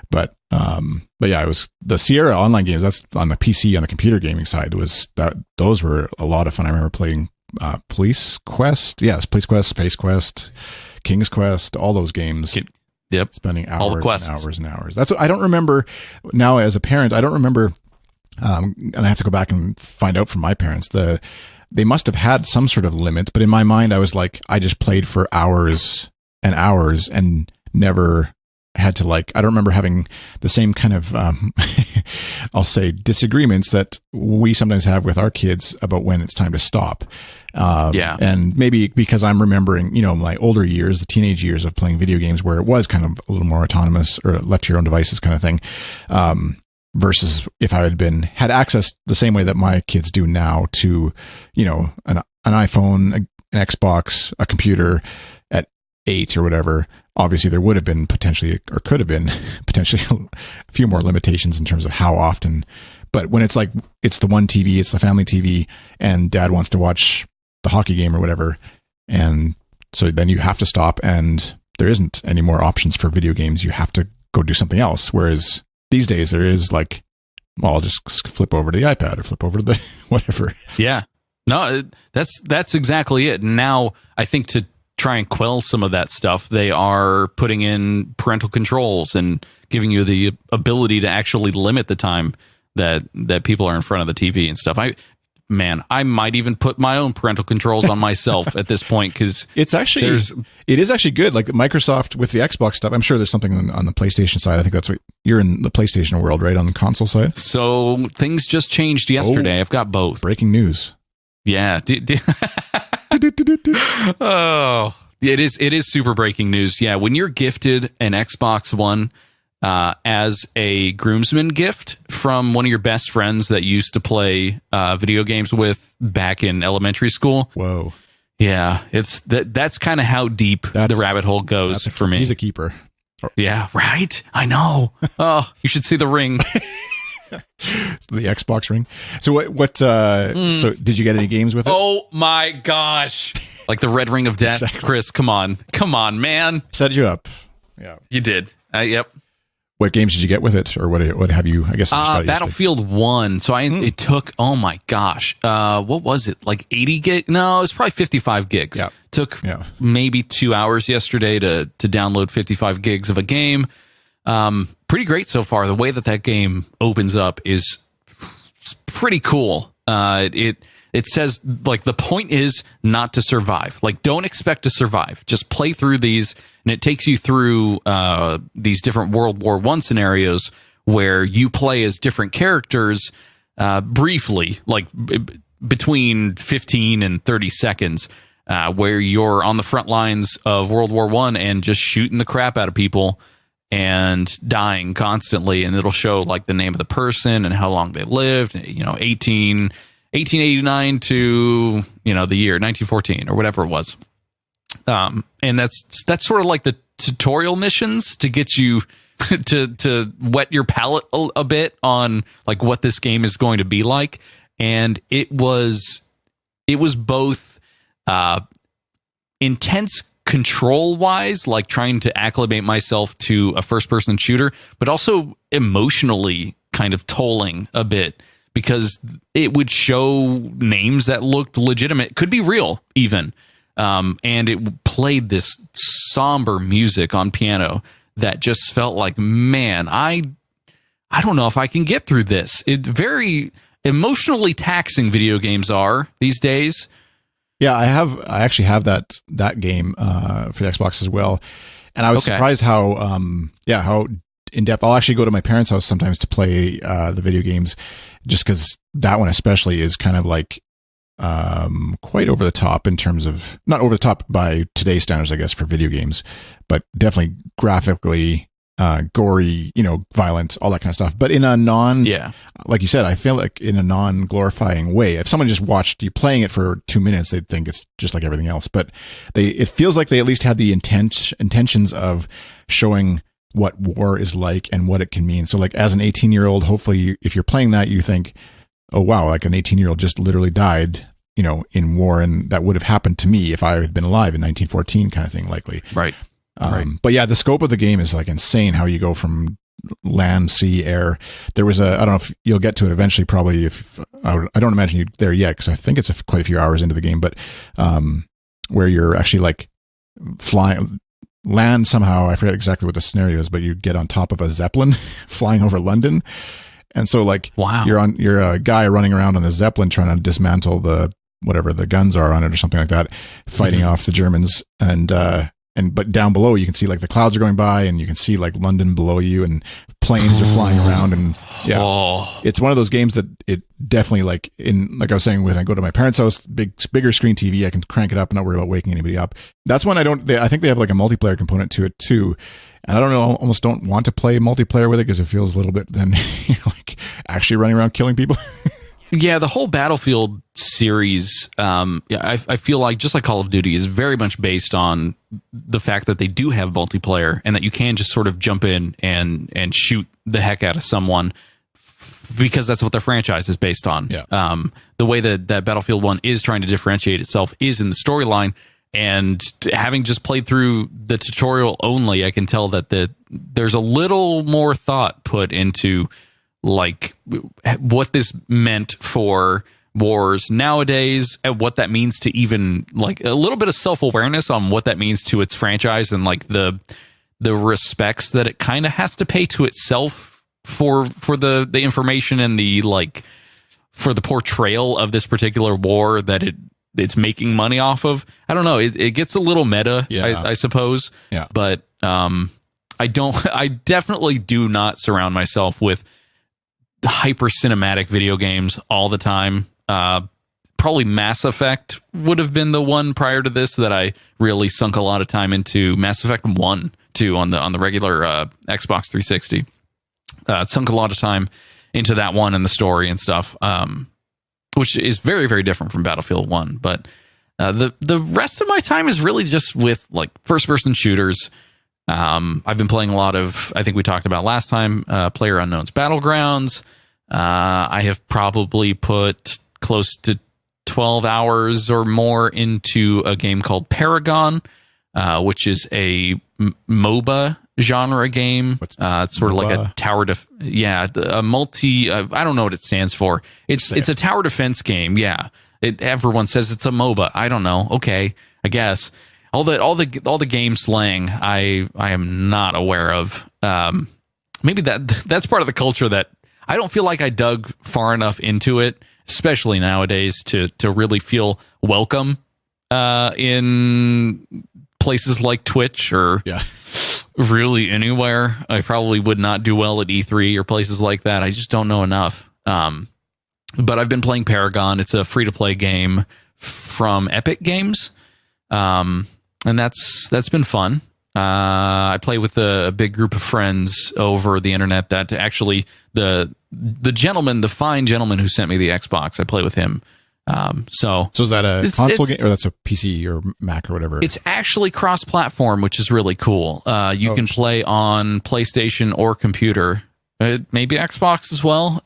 but yeah, it was the Sierra Online games. That's on the PC, on the computer gaming side. Those were a lot of fun. I remember playing Police Quest. Yeah, it was Police Quest, Space Quest, King's Quest, all those games. Yep. Spending hours and hours and hours. That's what I don't remember now as a parent. I don't remember, and I have to go back and find out from my parents. They must have had some sort of limits, but in my mind, I was like, I just played for hours and hours and never had to I don't remember having the same kind of, I'll say disagreements that we sometimes have with our kids about when it's time to stop. And maybe because I'm remembering, my older years, the teenage years of playing video games where it was kind of a little more autonomous or left to your own devices kind of thing. Versus if I had access the same way that my kids do now to, an iPhone, an Xbox, a computer at 8 or whatever. Obviously there would have been potentially, or could have been potentially a few more limitations in terms of how often, but when it's like, it's the one TV, it's the family TV, and dad wants to watch the hockey game or whatever. And so then you have to stop, and there isn't any more options for video games. You have to go do something else. Whereas these days there is I'll just flip over to the iPad or flip over to the whatever. Yeah, no, that's exactly it. Now I think to try and quell some of that stuff, they are putting in parental controls and giving you the ability to actually limit the time that people are in front of the TV and stuff. I might even put my own parental controls on myself at this point, because it is actually good. Like Microsoft with the Xbox stuff, I'm sure there's something on the PlayStation side. I think that's what you're in, the PlayStation world, right? On the console side. So things just changed yesterday. I've got both. Breaking news. Yeah. Oh, it is super breaking news. Yeah. When you're gifted an Xbox One, as a groomsman gift from one of your best friends that you used to play video games with back in elementary school. Whoa. Yeah, that's kind of how deep the rabbit hole goes for me. He's a keeper. Yeah, right? I know. Oh, you should see the ring. The Xbox ring. So so did you get any games with it? Oh my gosh. Like the red ring of death. Exactly. Chris, come on, man. Set you up. Yeah. You did. Yep. What games did you get with it, or what have you? I guess Battlefield 1. So it took, oh my gosh, what was it? Like 80 gig? No, it was probably 55 gigs. Yeah. Took maybe 2 hours yesterday to download 55 gigs of a game. Pretty great so far. The way that game opens up is pretty cool. It says, like, the point is not to survive. Like, don't expect to survive. Just play through these, and it takes you through these different World War I scenarios where you play as different characters briefly, like between 15 and 30 seconds, where you're on the front lines of World War I and just shooting the crap out of people and dying constantly. And it'll show, like, the name of the person and how long they lived, 1889 to, the year 1914 or whatever it was. And that's sort of like the tutorial missions to get you to wet your palate a bit on, like, what this game is going to be like. And it was both intense control wise, like trying to acclimate myself to a first person shooter, but also emotionally kind of tolling a bit, because it would show names that looked legitimate, could be real even. And it played this somber music on piano that just felt like, man, I don't know if I can get through this. Very emotionally taxing video games are these days. Yeah, I actually have that game for the Xbox as well. And I was surprised how in depth. I'll actually go to my parents' house sometimes to play the video games, just because that one especially is kind of like quite over the top in terms of, not over the top by today's standards, I guess, for video games, but definitely graphically gory, violent, all that kind of stuff. But in a like you said, I feel like in a non-glorifying way. If someone just watched you playing it for 2 minutes, they'd think it's just like everything else. But it feels like they at least had the intentions of showing what war is like and what it can mean. So, like, as an 18-year-old, hopefully, if you're playing that, you think, oh wow, like an 18-year-old just literally died, in war, and that would have happened to me if I had been alive in 1914, kind of thing, likely. Right. But yeah, the scope of the game is like insane. How you go from land, sea, air. There was I don't know if you'll get to it eventually. Probably I don't imagine you're there yet, because I think it's quite a few hours into the game. But where you're actually like land somehow. I forget exactly what the scenario is, but you get on top of a Zeppelin flying over London. And so, like, wow, you're a guy running around on the Zeppelin trying to dismantle whatever the guns are on it or something like that, fighting off the Germans. But down below you can see, like, the clouds are going by, and you can see, like, London below you, and planes are flying around, and it's one of those games that it definitely, like I was saying, when I go to my parents' house, bigger screen TV, I can crank it up and not worry about waking anybody up. That's one I think they have like a multiplayer component to it too. And I don't know, almost don't want to play multiplayer with it, because it feels a little bit then like actually running around killing people. Yeah, the whole Battlefield series, I feel like, just like Call of Duty, is very much based on the fact that they do have multiplayer, and that you can just sort of jump in and shoot the heck out of someone, because that's what the franchise is based on. Yeah. The way that Battlefield 1 is trying to differentiate itself is in the storyline, and having just played through the tutorial only, I can tell that there's a little more thought put into, like, what this meant for wars nowadays, and what that means to even like a little bit of self-awareness on what that means to its franchise, and like the respects that it kind of has to pay to itself for the information and the like for the portrayal of this particular war that it's making money off of. I don't know. It gets a little meta, I suppose. Yeah. But I definitely do not surround myself with hyper cinematic video games all the time. Probably Mass Effect would have been the one prior to this that I really sunk a lot of time into. Mass Effect 1, 2 on the regular Xbox 360. Sunk a lot of time into that one and the story and stuff, which is very, very different from Battlefield 1. But the rest of my time is really just with like first-person shooters. I've been playing a lot of, I think we talked about last time, PlayerUnknown's Battlegrounds. I have probably put close to 12 hours or more into a game called Paragon, which is a MOBA genre game. It's sort of like a tower a multi I don't know what it stands for. It's a tower defense game. Yeah. Everyone says it's a MOBA. I don't know. Okay, I guess. All the game slang I am not aware of. Maybe that's part of the culture that I don't feel like I dug far enough into it, especially nowadays, to really feel welcome in places like Twitch or really anywhere. I probably would not do well at E3 or places like that. I just don't know enough. But I've been playing Paragon. It's a free-to-play game from Epic Games. And that's been fun. I play with a big group of friends over the internet that actually the fine gentleman who sent me the Xbox, I play with him. So is that a console game, or that's a PC or Mac or whatever? It's actually cross-platform, which is really cool. You can play on PlayStation or computer, maybe Xbox as well.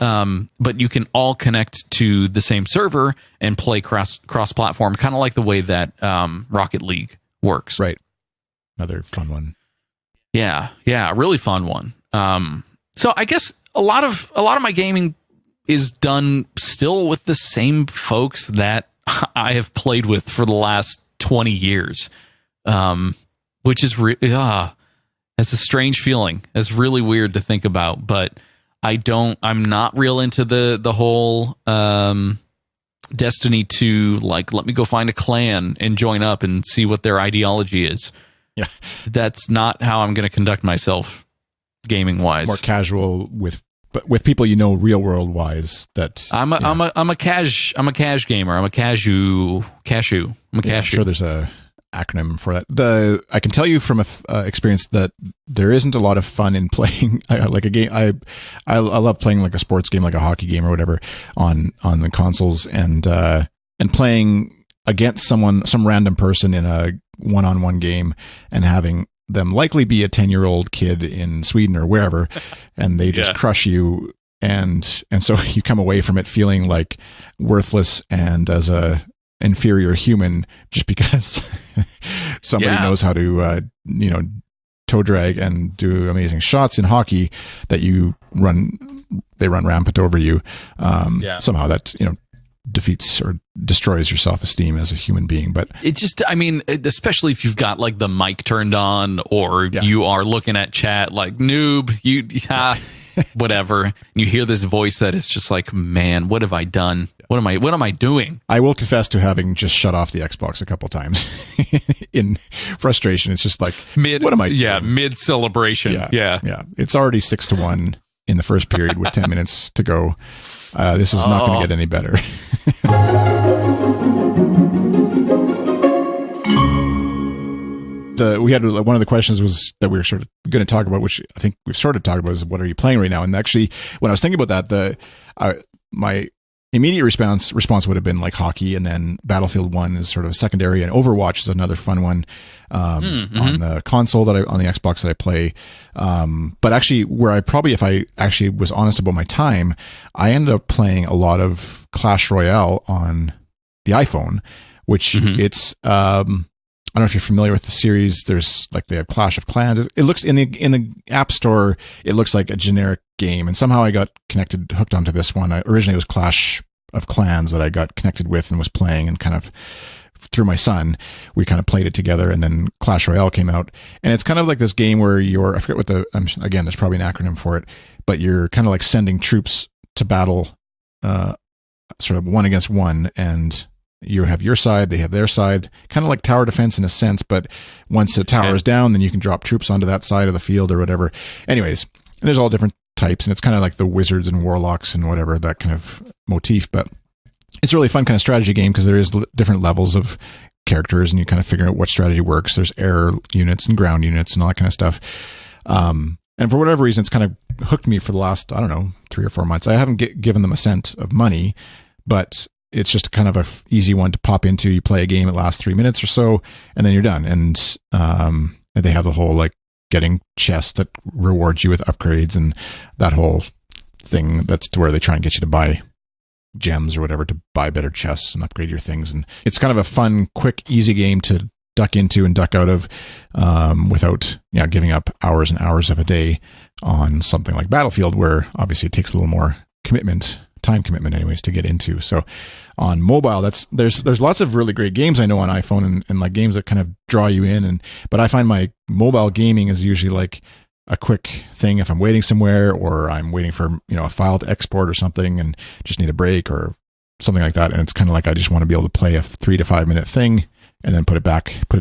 But you can all connect to the same server and play cross-platform, kind of like the way that Rocket League works. Right. Another fun one. Yeah, really fun one. So I guess a lot of my gaming is done still with the same folks that I have played with for the last 20 years, which is that's a strange feeling. It's really weird to think about, but I'm not real into the whole Destiny 2, like, let me go find a clan and join up and see what their ideology is. Yeah. That's not how I'm going to conduct myself gaming wise. More casual with people, real world wise. That I'm a cash gamer. I'm a cashew. I'm sure there's a acronym for that. I can tell you from experience that there isn't a lot of fun in playing like a game. I love playing like a sports game, like a hockey game or whatever on the consoles, and playing against some random person in a one-on-one game and having them likely be a 10-year-old kid in Sweden or wherever, and they just crush you, and so you come away from it feeling like worthless and as a inferior human just because somebody knows how to toe drag and do amazing shots in hockey that they run rampant over you. Somehow that defeats or destroys your self-esteem as a human being. But it's just, especially if you've got like the mic turned on, or you are looking at chat like noob, whatever, and you hear this voice that is just like, man, what have I done? What am I doing? I will confess to having just shut off the Xbox a couple times in frustration. It's just like, what am I doing? Yeah, mid celebration. Yeah. It's already 6-1 in the first period with 10 minutes to go. This is not going to get any better. We had one of the questions was that we were sort of going to talk about, which I think we've sort of talked about, is what are you playing right now? And actually, when I was thinking about that, my immediate response would have been like hockey, and then Battlefield 1 is sort of secondary, and Overwatch is another fun one on the console on the Xbox that I play. But actually, if I actually was honest about my time, I ended up playing a lot of Clash Royale on the iPhone, which it's I don't know if you're familiar with the series. There's like they have Clash of Clans. It looks in the App Store, it looks like a generic game, and somehow I got hooked onto this one. Originally it was Clash of clans that I got connected with and was playing, and kind of through my son, we kind of played it together. And then Clash Royale came out, and it's kind of like this game where I forget what again, there's probably an acronym for it, but you're kind of like sending troops to battle, sort of one against one, and you have your side, they have their side, kind of like tower defense in a sense, but once the tower is down, then you can drop troops onto that side of the field or whatever. Anyways, there's all different types, and it's kind of like the wizards and warlocks and whatever, that kind of motif, but it's a really fun kind of strategy game because there is different levels of characters, and you kind of figure out what strategy works. There's air units and ground units and all that kind of stuff. And for whatever reason, it's kind of hooked me for the last, I don't know, 3 or 4 months. I haven't given them a cent of money, but it's just kind of a easy one to pop into. You play a game, it lasts 3 minutes or so, and then you're done. And they have the whole like getting chests that rewards you with upgrades and that whole thing. That's to where they try and get you to buy gems or whatever to buy better chests and upgrade your things. And it's kind of a fun, quick, easy game to duck into and duck out of without giving up hours and hours of a day on something like Battlefield, where obviously it takes a little more time commitment anyways to get into. So on mobile, there's lots of really great games I know on iPhone, and like games that kind of draw you in, but I find my mobile gaming is usually like a quick thing if I'm waiting somewhere, or I'm waiting for a file to export or something and just need a break or something like that. And it's kind of like I just want to be able to play a 3 to 5 minute thing and then put it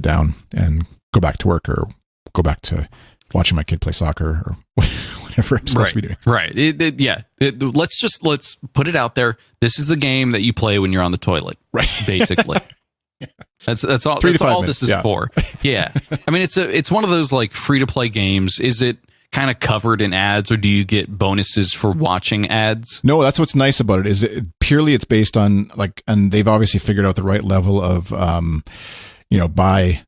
down and go back to work, or go back to watching my kid play soccer or whatever I'm supposed to be doing. Right. Let's put it out there. This is the game that you play when you're on the toilet. Right. Basically. Yeah. That's all. That's all this is for. Yeah. I mean, it's one of those like free to play games. Is it kind of covered in ads, or do you get bonuses for watching ads? No, that's what's nice about it. It's based on like, and they've obviously figured out the right level of, buy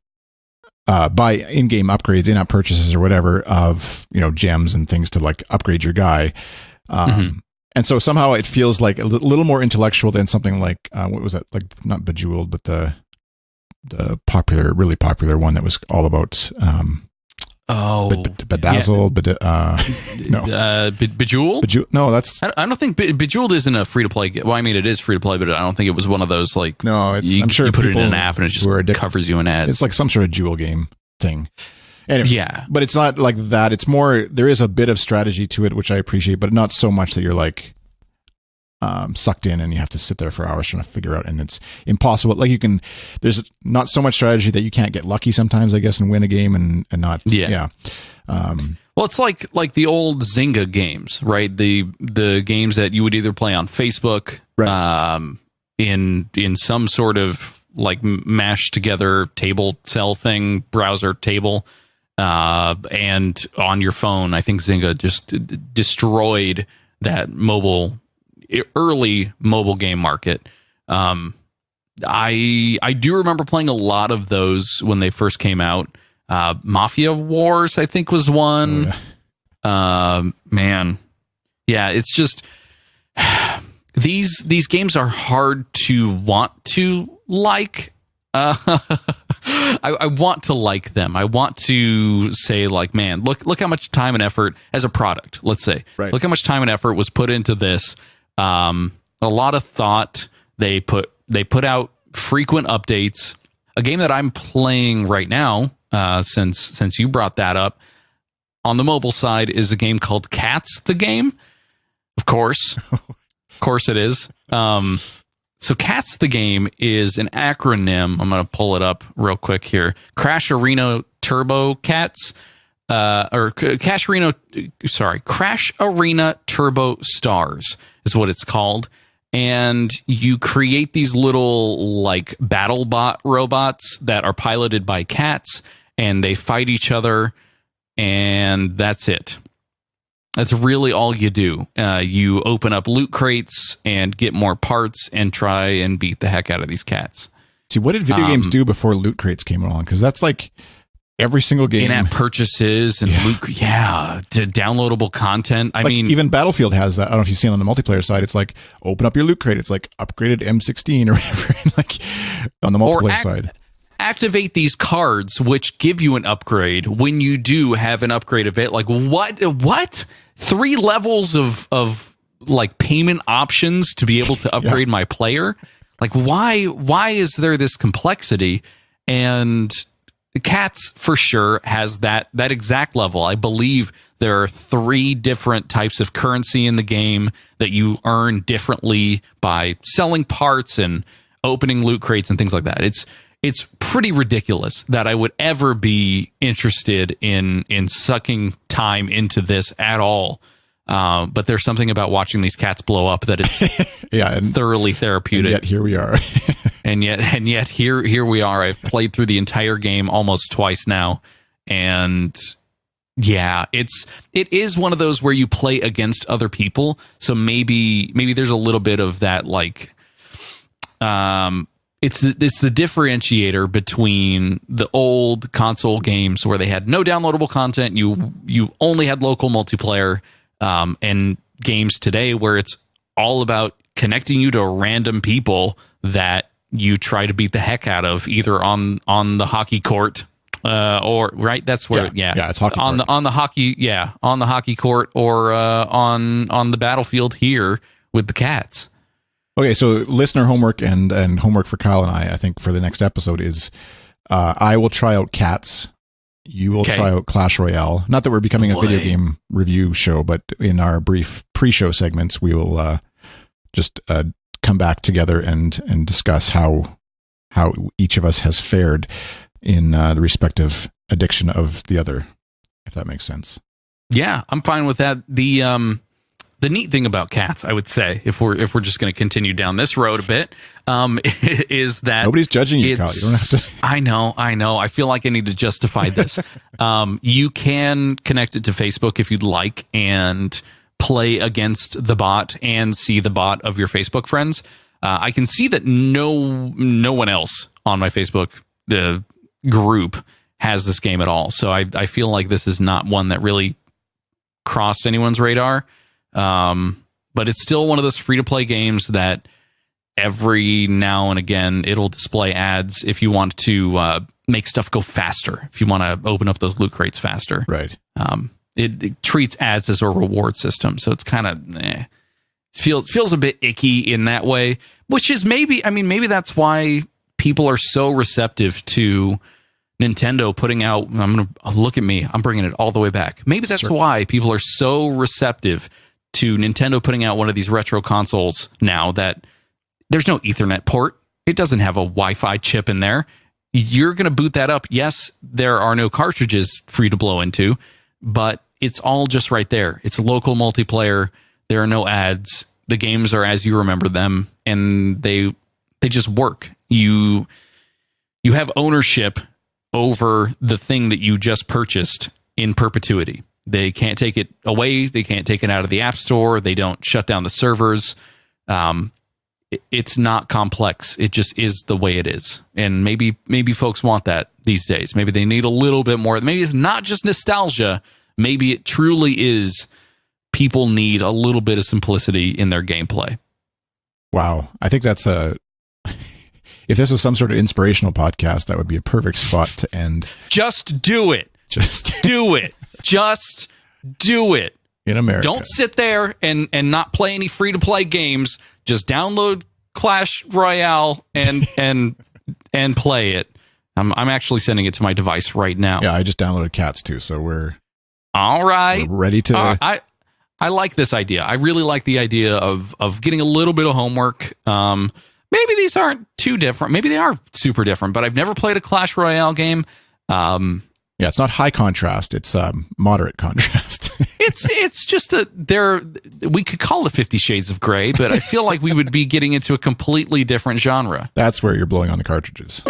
in-game upgrades, in-app purchases or whatever of, gems and things to like upgrade your guy. And so somehow it feels like a little more intellectual than something like, what was that? Like not Bejeweled, but the really popular one that was all about, Bedazzled, no. Bejeweled? No, that's... I don't think Bejeweled isn't a free-to-play game. Well, I mean, it is free-to-play, but I don't think it was one of those, like... No, I'm sure you put it in an app and it just covers you in ads. It's like some sort of jewel game thing. Anyway, yeah. But it's not like that. It's more... There is a bit of strategy to it, which I appreciate, but not so much that you're like... sucked in and you have to sit there for hours trying to figure out, and it's impossible. Like there's not so much strategy that you can't get lucky sometimes, I guess, and win a game and not. Yeah. Well, it's like the old Zynga games, right? The games that you would either play on Facebook, right, in some sort of like mashed together table cell thing, browser table, and on your phone. I think Zynga just destroyed that early mobile game market. I do remember playing a lot of those when they first came out. Mafia Wars, I think, was one. Oh, yeah. Man, yeah, it's just these games are hard to want to like. I want to like them. I want to say, like, man, look how much time and effort as a product. Let's say, right. Look how much time and effort was put into this. A lot of thought. They put out frequent updates. A game that I'm playing right now, since you brought that up, on the mobile side, is a game called Cats the Game. Of course it is. So Cats the Game is an acronym. I'm going to pull it up real quick here. Crash Arena Turbo Cats. Crash Arena Turbo Stars is what it's called. And you create these little like battle bot robots that are piloted by cats, and they fight each other, and that's it. That's really all you do. You open up loot crates and get more parts and try and beat the heck out of these cats. See, what did video games do before loot crates came along? Because that's like every single game. In-app purchases and loot, to downloadable content. I mean, even Battlefield has that. I don't know if you've seen on the multiplayer side. It's like, open up your loot crate. It's like upgraded M16 or whatever. Like on the multiplayer side. Activate these cards, which give you an upgrade when you do have an upgrade event. Like what? 3 levels of like payment options to be able to upgrade my player. Like, why is there this complexity? And Cats for sure has that exact level. I believe there are 3 different types of currency in the game that you earn differently by selling parts and opening loot crates and things like that. It's pretty ridiculous that I would ever be interested in sucking time into this at all. But there's something about watching these cats blow up that it's thoroughly therapeutic. And yet here we are. and yet here we are. I've played through the entire game almost twice now, and yeah, it is one of those where you play against other people. So maybe there's a little bit of that, like, it's the differentiator between the old console games where they had no downloadable content. You only had local multiplayer. And games today where it's all about connecting you to random people that you try to beat the heck out of, either on the hockey court, or right. That's where it's hockey on court. on the hockey court, or on the battlefield here with the cats. Okay, so listener homework and homework for Kyle and I think for the next episode is, I will try out Cats. You will try out Clash Royale. Not that we're becoming a video game review show, but in our brief pre-show segments, we will just come back together and discuss how each of us has fared in the respective addiction of the other, if that makes sense. Yeah, I'm fine with that. The neat thing about Cats, I would say, if we're just going to continue down this road a bit, is that nobody's judging you, Kyle. You don't have to. I know. I feel like I need to justify this. You can connect it to Facebook if you'd like, and play against the bot and see the bot of your Facebook friends. I can see that no one else on my Facebook group has this game at all. So I feel like this is not one that really crossed anyone's radar. But it's still one of those free-to-play games that every now and again it'll display ads if you want to make stuff go faster, if you want to open up those loot crates faster. Right. It treats ads as a reward system, so it's kind of it feels a bit icky in that way, which is maybe that's why people are so receptive to Nintendo putting out. Look at me, I'm bringing it all the way back. Maybe that's why people are so receptive to Nintendo putting out one of these retro consoles now, that there's no Ethernet port. It doesn't have a Wi-Fi chip in there. You're going to boot that up. Yes, there are no cartridges free to blow into, but it's all just right there. It's local multiplayer. There are no ads. The games are as you remember them, and they just work. You have ownership over the thing that you just purchased in perpetuity. They can't take it away. They can't take it out of the App Store. They don't shut down the servers. It's not complex. It just is the way it is. And maybe folks want that these days. Maybe they need a little bit more. Maybe it's not just nostalgia. Maybe it truly is people need a little bit of simplicity in their gameplay. Wow. I think that's if this was some sort of inspirational podcast, that would be a perfect spot to end. Just do it. Just do it. Just do it. In America. Don't sit there and not play any free-to-play games. Just download Clash Royale and play it. I'm actually sending it to my device right now. Yeah, I just downloaded Cats too, so we're all right. We're ready to. I like this idea. I really like the idea of getting a little bit of homework. Maybe these aren't too different. Maybe they are super different. But I've never played a Clash Royale game. Yeah, it's not high contrast. It's moderate contrast. It's just we could call it 50 Shades of Grey, but I feel like we would be getting into a completely different genre. That's where you're blowing on the cartridges.